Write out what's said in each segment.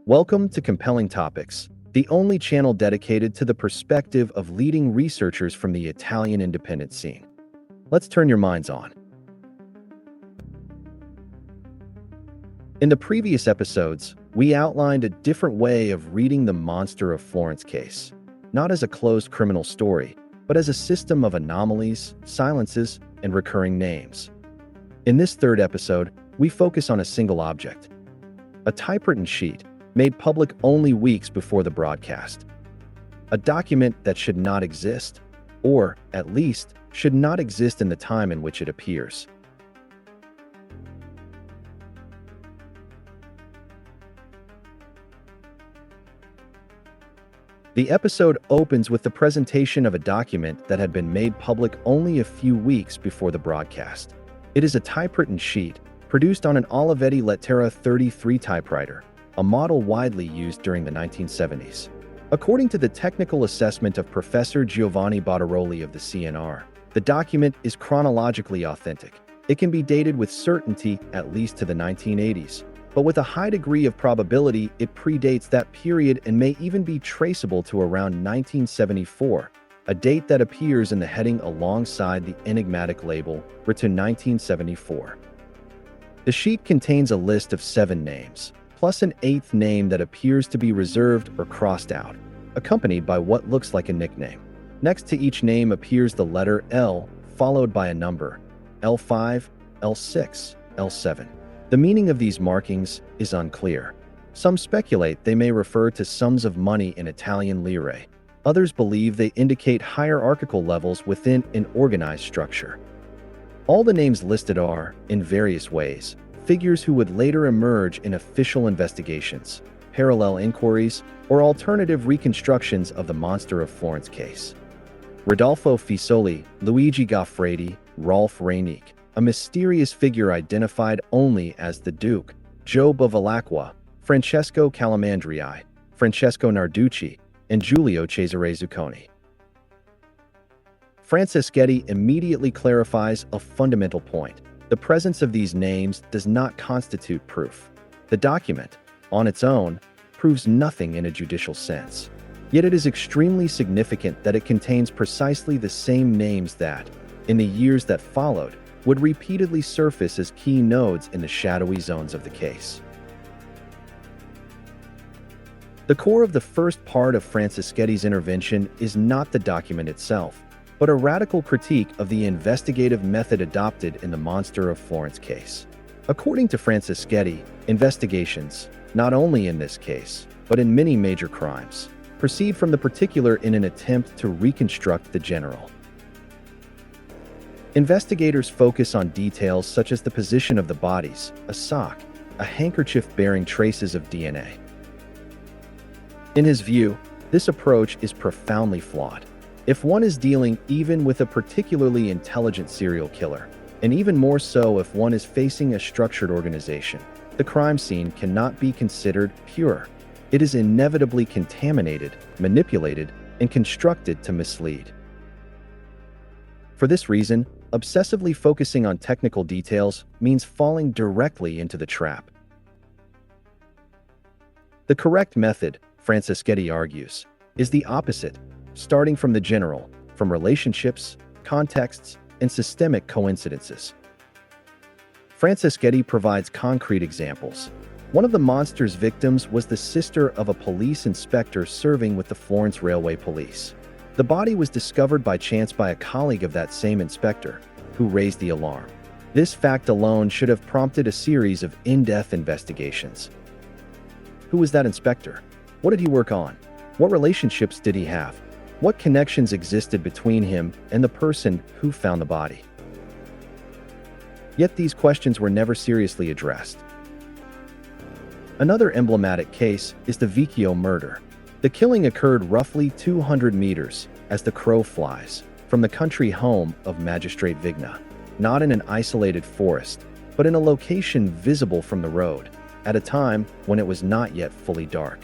Welcome to Compelling Topics, the only channel dedicated to the perspective of leading researchers from the Italian independent scene. Let's turn your minds on. In the previous episodes, we outlined a different way of reading the Monster of Florence case, not as a closed criminal story, but as a system of anomalies, silences, and recurring names. In this third episode, we focus on a single object, a typewritten sheet made public only weeks before the broadcast. A document that should not exist, or, at least, should not exist in the time in which it appears. The episode opens with the presentation of a document that had been made public only a few weeks before the broadcast. It is a typewritten sheet, produced on an Olivetti Lettera 33 typewriter, a model widely used during the 1970s. According to the technical assessment of Professor Giovanni Bottaroli of the CNR, the document is chronologically authentic. It can be dated with certainty at least to the 1980s, but with a high degree of probability it predates that period and may even be traceable to around 1974, a date that appears in the heading alongside the enigmatic label, written 1974. The sheet contains a list of 7 names, plus an 8th name that appears to be reserved or crossed out, accompanied by what looks like a nickname. Next to each name appears the letter L, followed by a number, L5, L6, L7. The meaning of these markings is unclear. Some speculate they may refer to sums of money in Italian lire. Others believe they indicate hierarchical levels within an organized structure. All the names listed are, in various ways, figures who would later emerge in official investigations, parallel inquiries, or alternative reconstructions of the Monster of Florence case. Rodolfo Fisoli, Luigi Goffredi, Rolf Reynick, a mysterious figure identified only as the Duke, Joe Bevilacqua, Francesco Calamandrei, Francesco Narducci, and Giulio Cesare Zucconi. Franceschetti immediately clarifies a fundamental point. The presence of these names does not constitute proof. The document, on its own, proves nothing in a judicial sense. Yet it is extremely significant that it contains precisely the same names that, in the years that followed, would repeatedly surface as key nodes in the shadowy zones of the case. The core of the first part of Franceschetti's intervention is not the document itself, but a radical critique of the investigative method adopted in the Monster of Florence case. According to Franceschetti, investigations, not only in this case, but in many major crimes, proceed from the particular in an attempt to reconstruct the general. Investigators focus on details such as the position of the bodies, a sock, a handkerchief bearing traces of DNA. In his view, this approach is profoundly flawed. If one is dealing even with a particularly intelligent serial killer, and even more so if one is facing a structured organization, the crime scene cannot be considered pure. It is inevitably contaminated, manipulated, and constructed to mislead. For this reason, obsessively focusing on technical details means falling directly into the trap. The correct method, Franceschetti argues, is the opposite, starting from the general, from relationships, contexts, and systemic coincidences. Franceschetti provides concrete examples. One of the monster's victims was the sister of a police inspector serving with the Florence Railway Police. The body was discovered by chance by a colleague of that same inspector, who raised the alarm. This fact alone should have prompted a series of in-depth investigations. Who was that inspector? What did he work on? What relationships did he have? What connections existed between him and the person who found the body? Yet these questions were never seriously addressed. Another emblematic case is the Vicchio murder. The killing occurred roughly 200 meters, as the crow flies, from the country home of Magistrate Vigna, not in an isolated forest, but in a location visible from the road, at a time when it was not yet fully dark.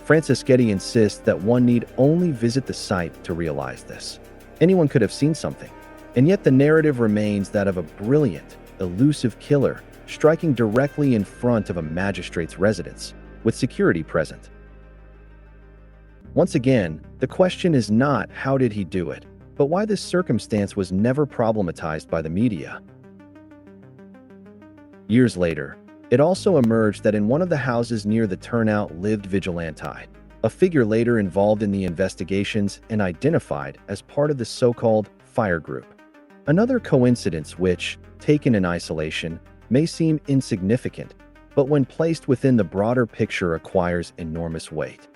Franceschetti insists that one need only visit the site to realize this. Anyone could have seen something, and yet the narrative remains that of a brilliant, elusive killer striking directly in front of a magistrate's residence, with security present. Once again, the question is not how did he do it, but why this circumstance was never problematized by the media. Years later, it also emerged that in one of the houses near the turnout lived Vigilante, a figure later involved in the investigations and identified as part of the so-called fire group. Another coincidence which, taken in isolation, may seem insignificant, but when placed within the broader picture acquires enormous weight.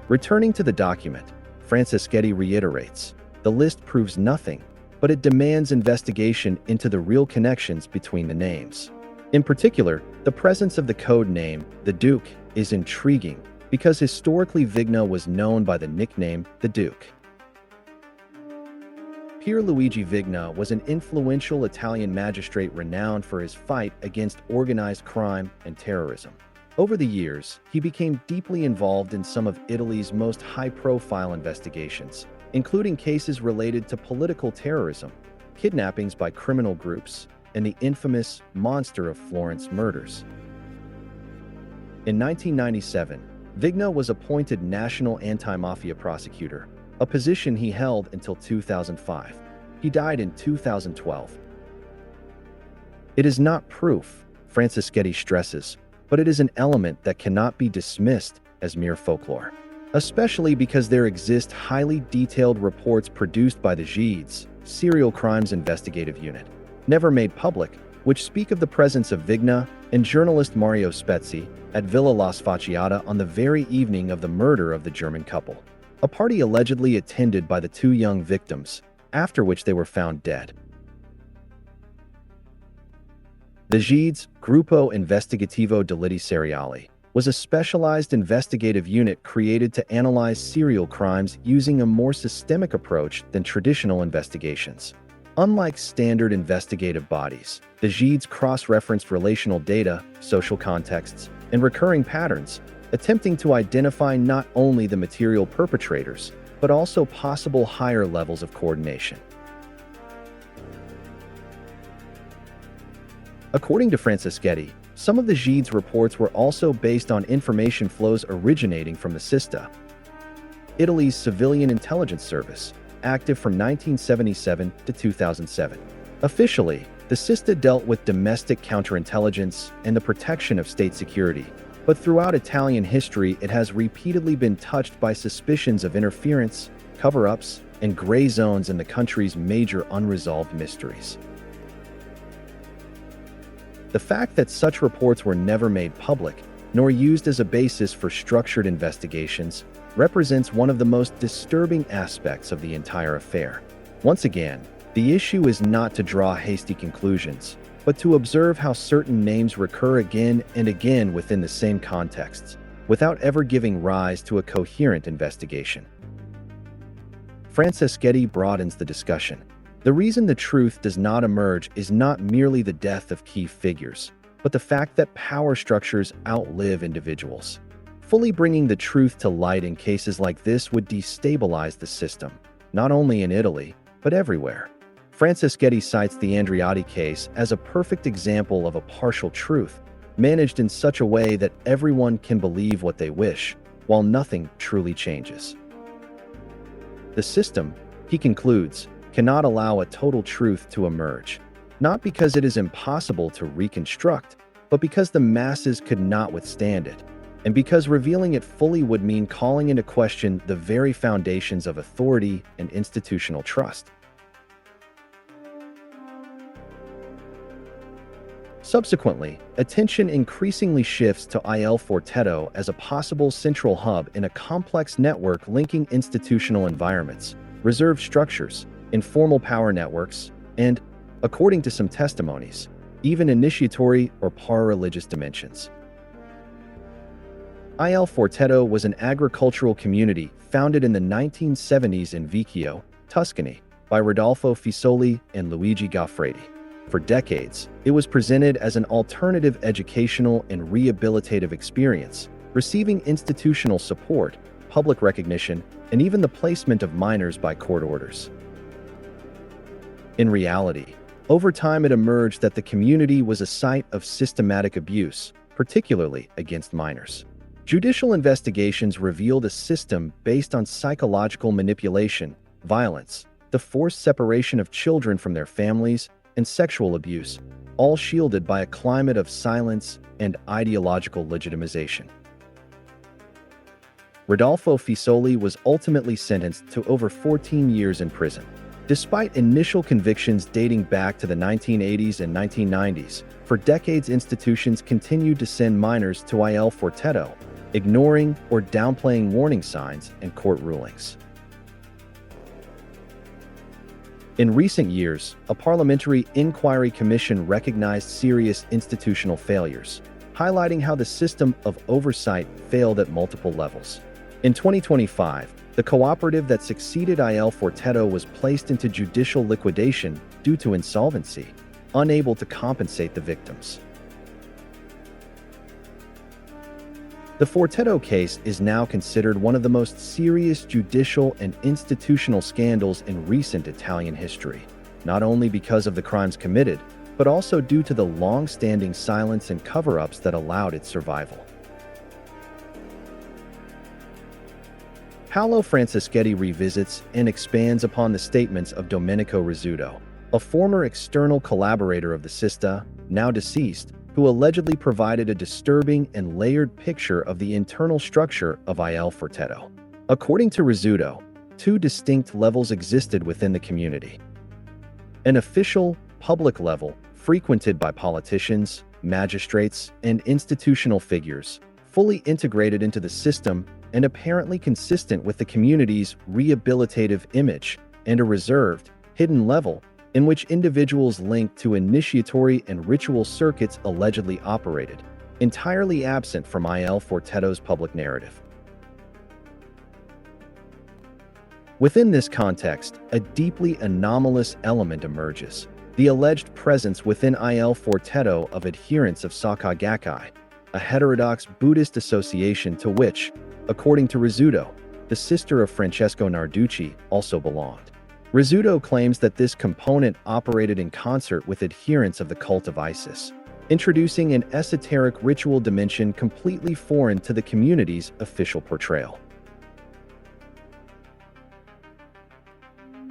Returning to the document, Franceschetti reiterates, the list proves nothing, but it demands investigation into the real connections between the names. In particular, the presence of the code name, the Duke, is intriguing because historically Vigna was known by the nickname the Duke. Pier Luigi Vigna was an influential Italian magistrate renowned for his fight against organized crime and terrorism. Over the years, he became deeply involved in some of Italy's most high-profile investigations, including cases related to political terrorism, kidnappings by criminal groups, and the infamous Monster of Florence murders. In 1997, Vigna was appointed National Anti-Mafia Prosecutor, a position he held until 2005. He died in 2012. It is not proof, Franceschetti stresses, but it is an element that cannot be dismissed as mere folklore, especially because there exist highly detailed reports produced by the GID's Serial Crimes Investigative Unit, never made public, which speak of the presence of Vigna and journalist Mario Spezzi at Villa La Sfacciata on the very evening of the murder of the German couple, a party allegedly attended by the two young victims, after which they were found dead. The GID's Gruppo Investigativo Delitti Seriali was a specialized investigative unit created to analyze serial crimes using a more systemic approach than traditional investigations. Unlike standard investigative bodies, the GID's cross-referenced relational data, social contexts, and recurring patterns, attempting to identify not only the material perpetrators, but also possible higher levels of coordination. According to Franceschetti, some of the GID's reports were also based on information flows originating from the SISTA, Italy's civilian intelligence service, active from 1977 to 2007. Officially, the SISTA dealt with domestic counterintelligence and the protection of state security, but throughout Italian history it has repeatedly been touched by suspicions of interference, cover-ups, and gray zones in the country's major unresolved mysteries. The fact that such reports were never made public, nor used as a basis for structured investigations, represents one of the most disturbing aspects of the entire affair. Once again, the issue is not to draw hasty conclusions, but to observe how certain names recur again and again within the same contexts, without ever giving rise to a coherent investigation. Franceschetti broadens the discussion. The reason the truth does not emerge is not merely the death of key figures, but the fact that power structures outlive individuals. Fully bringing the truth to light in cases like this would destabilize the system, not only in Italy, but everywhere. Franceschetti cites the Andreotti case as a perfect example of a partial truth, managed in such a way that everyone can believe what they wish, while nothing truly changes. The system, he concludes, cannot allow a total truth to emerge, not because it is impossible to reconstruct, but because the masses could not withstand it, and because revealing it fully would mean calling into question the very foundations of authority and institutional trust. Subsequently, attention increasingly shifts to Il Forteto as a possible central hub in a complex network linking institutional environments, reserved structures, informal power networks, and, according to some testimonies, even initiatory or para-religious dimensions. Il Forteto was an agricultural community founded in the 1970s in Vicchio, Tuscany, by Rodolfo Fisoli and Luigi Goffredi. For decades, it was presented as an alternative educational and rehabilitative experience, receiving institutional support, public recognition, and even the placement of minors by court orders. In reality, Over time, it emerged that the community was a site of systematic abuse, particularly against minors. Judicial investigations revealed a system based on psychological manipulation, violence, the forced separation of children from their families, and sexual abuse, all shielded by a climate of silence and ideological legitimization. Rodolfo Fisoli was ultimately sentenced to over 14 years in prison. Despite initial convictions dating back to the 1980s and 1990s, for decades institutions continued to send minors to Il Forteto, ignoring or downplaying warning signs and court rulings. In recent years, a parliamentary inquiry commission recognized serious institutional failures, highlighting how the system of oversight failed at multiple levels. In 2025, the cooperative that succeeded Il Forteto was placed into judicial liquidation due to insolvency, unable to compensate the victims. The Forteto case is now considered one of the most serious judicial and institutional scandals in recent Italian history, not only because of the crimes committed, but also due to the long-standing silence and cover-ups that allowed its survival. Paolo Franceschetti revisits and expands upon the statements of Domenico Rizzuto, a former external collaborator of the Sista, now deceased, who allegedly provided a disturbing and layered picture of the internal structure of Il Forteto. According to Rizzuto, two distinct levels existed within the community. An official, public level, frequented by politicians, magistrates, and institutional figures, fully integrated into the system and apparently consistent with the community's rehabilitative image, and a reserved, hidden level in which individuals linked to initiatory and ritual circuits allegedly operated, entirely absent from Il Forteto's public narrative. Within this context, a deeply anomalous element emerges: the alleged presence within Il Forteto of adherents of Soka Gakkai, a heterodox Buddhist association to which, according to Rizzuto, the sister of Francesco Narducci also belonged. Rizzuto claims that this component operated in concert with adherents of the cult of Isis, introducing an esoteric ritual dimension completely foreign to the community's official portrayal.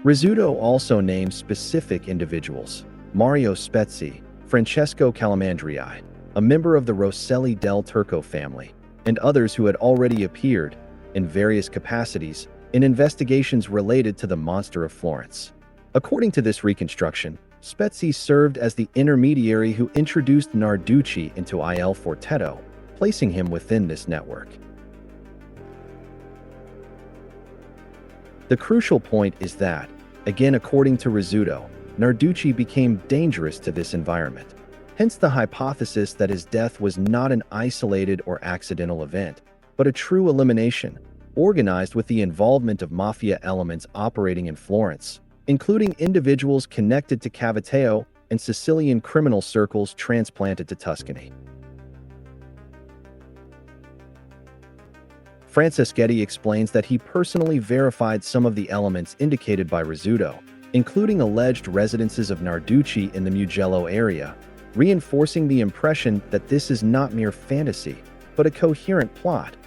Rizzuto also names specific individuals: Mario Spezzi, Francesco Calamandrii, a member of the Rosselli del Turco family, and others who had already appeared, in various capacities, in investigations related to the Monster of Florence. According to this reconstruction, Spezzi served as the intermediary who introduced Narducci into Il Forteto, placing him within this network. The crucial point is that, again according to Rizzuto, Narducci became dangerous to this environment. Hence the hypothesis that his death was not an isolated or accidental event, but a true elimination, organized with the involvement of mafia elements operating in Florence, including individuals connected to Caviteo and Sicilian criminal circles transplanted to Tuscany. Franceschetti explains that he personally verified some of the elements indicated by Rizzuto, including alleged residences of Narducci in the Mugello area, reinforcing the impression that this is not mere fantasy, but a coherent plot,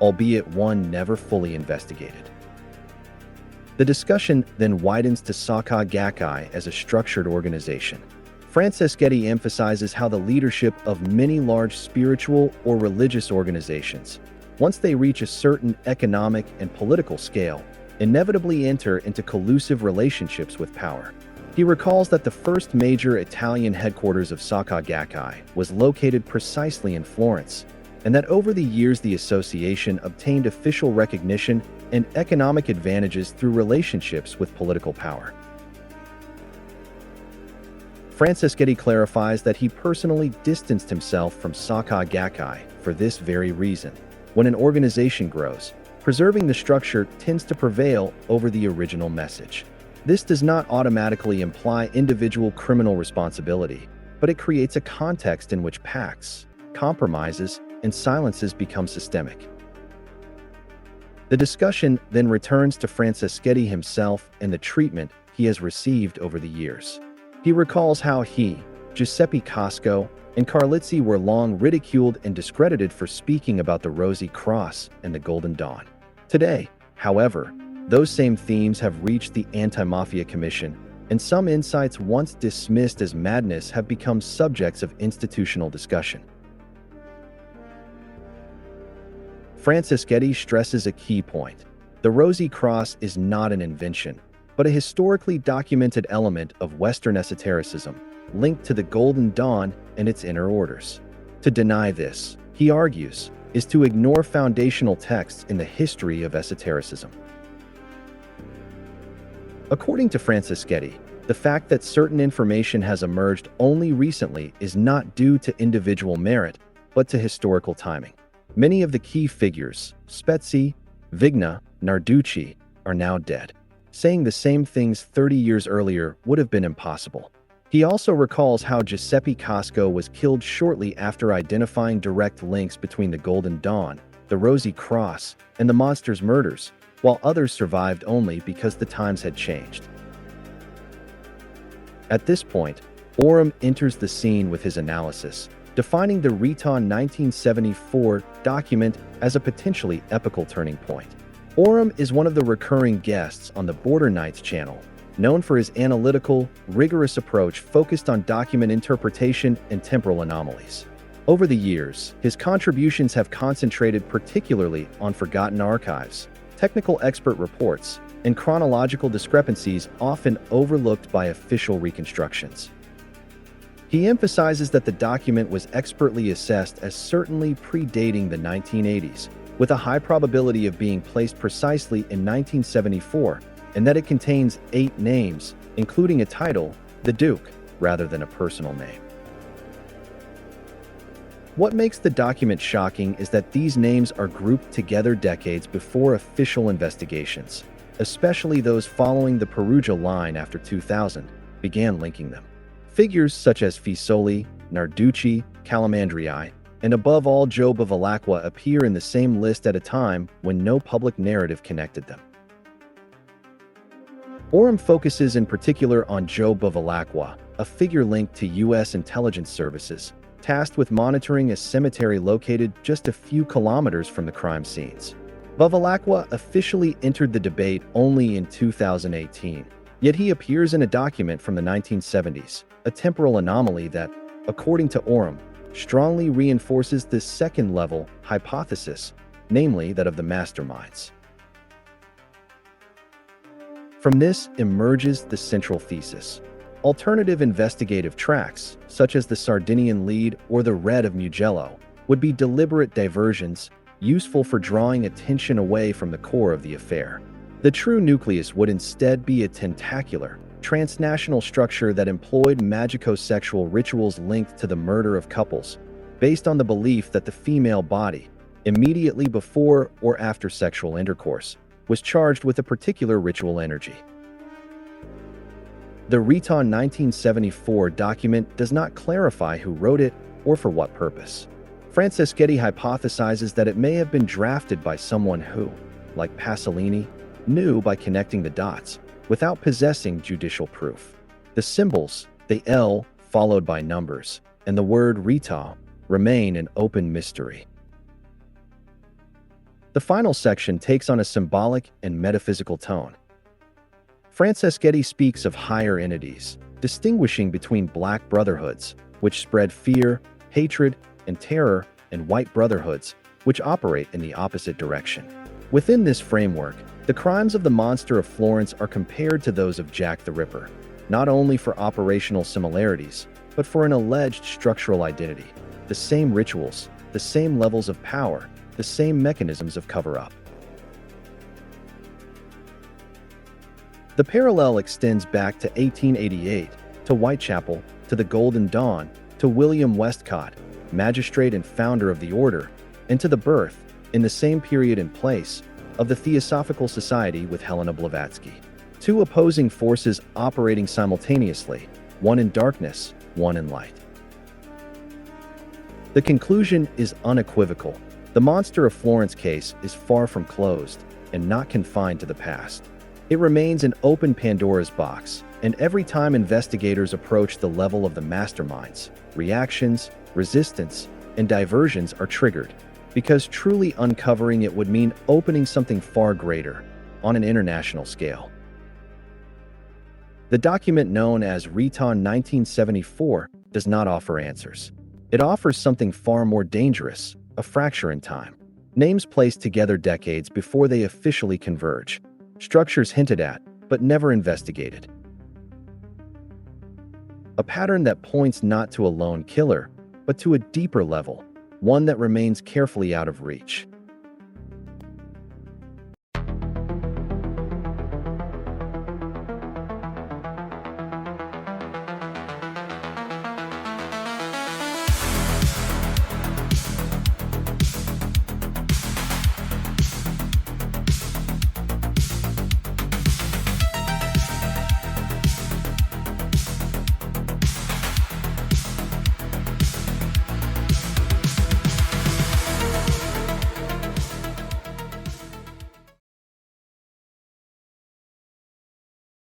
albeit one never fully investigated. The discussion then widens to Soka Gakkai as a structured organization. Franceschetti emphasizes how the leadership of many large spiritual or religious organizations, once they reach a certain economic and political scale, inevitably enter into collusive relationships with power. He recalls that the first major Italian headquarters of Soka Gakkai was located precisely in Florence, and that over the years the association obtained official recognition and economic advantages through relationships with political power. Franceschetti clarifies that he personally distanced himself from Soka Gakkai for this very reason. When an organization grows, preserving the structure tends to prevail over the original message. This does not automatically imply individual criminal responsibility, but it creates a context in which pacts, compromises, and silences become systemic. The discussion then returns to Franceschetti himself and the treatment he has received over the years. He recalls how he, Giuseppe Casco, and Carlizzi were long ridiculed and discredited for speaking about the Rosy Cross and the Golden Dawn. Today, however, those same themes have reached the Anti-Mafia Commission, and some insights once dismissed as madness have become subjects of institutional discussion. Franceschetti stresses a key point. The Rosy Cross is not an invention, but a historically documented element of Western esotericism, linked to the Golden Dawn and its inner orders. To deny this, he argues, is to ignore foundational texts in the history of esotericism. According to Franceschetti, the fact that certain information has emerged only recently is not due to individual merit, but to historical timing. Many of the key figures, Spezzi, Vigna, Narducci, are now dead. Saying the same things 30 years earlier would have been impossible. He also recalls how Giuseppe Casco was killed shortly after identifying direct links between the Golden Dawn, the Rosy Cross, and the monster's murders, while others survived only because the times had changed. At this point, Oram enters the scene with his analysis, defining the Retau 1974 document as a potentially epical turning point. Oram is one of the recurring guests on the Border Knights channel, known for his analytical, rigorous approach focused on document interpretation and temporal anomalies. Over the years, his contributions have concentrated particularly on forgotten archives, technical expert reports, and chronological discrepancies often overlooked by official reconstructions. He emphasizes that the document was expertly assessed as certainly predating the 1980s, with a high probability of being placed precisely in 1974, and that it contains 8 names, including a title, the Duke, rather than a personal name. What makes the document shocking is that these names are grouped together decades before official investigations, especially those following the Perugia line after 2000, began linking them. Figures such as Fisoli, Narducci, Calamandrii, and above all Joe Bevilacqua appear in the same list at a time when no public narrative connected them. Oram focuses in particular on Joe Bevilacqua, a figure linked to U.S. intelligence services, tasked with monitoring a cemetery located just a few kilometers from the crime scenes. Bevilacqua officially entered the debate only in 2018, yet he appears in a document from the 1970s, a temporal anomaly that, according to Oram, strongly reinforces the second-level hypothesis, namely that of the masterminds. From this emerges the central thesis. Alternative investigative tracks, such as the Sardinian lead or the Red of Mugello, would be deliberate diversions, useful for drawing attention away from the core of the affair. The true nucleus would instead be a tentacular, transnational structure that employed magico-sexual rituals linked to the murder of couples, based on the belief that the female body, immediately before or after sexual intercourse, was charged with a particular ritual energy. The Retau 1974 document does not clarify who wrote it or for what purpose. Franceschetti hypothesizes that it may have been drafted by someone who, like Pasolini, knew by connecting the dots, without possessing judicial proof. The symbols, the L followed by numbers, and the word Retau, remain an open mystery. The final section takes on a symbolic and metaphysical tone. Franceschetti speaks of higher entities, distinguishing between black brotherhoods, which spread fear, hatred, and terror, and white brotherhoods, which operate in the opposite direction. Within this framework, the crimes of the Monster of Florence are compared to those of Jack the Ripper, not only for operational similarities, but for an alleged structural identity. The same rituals, the same levels of power, the same mechanisms of cover-up. The parallel extends back to 1888, to Whitechapel, to the Golden Dawn, to William Westcott, magistrate and founder of the order, and to the birth, in the same period and place, of the Theosophical Society with Helena Blavatsky. Two opposing forces operating simultaneously, one in darkness, one in light. The conclusion is unequivocal. The Monster of Florence case is far from closed and not confined to the past. It remains an open Pandora's box, and every time investigators approach the level of the masterminds, reactions, resistance, and diversions are triggered, because truly uncovering it would mean opening something far greater, on an international scale. The document known as Retau 1974 does not offer answers. It offers something far more dangerous, a fracture in time. Names placed together decades before they officially converge. Structures hinted at, but never investigated. A pattern that points not to a lone killer, but to a deeper level, one that remains carefully out of reach.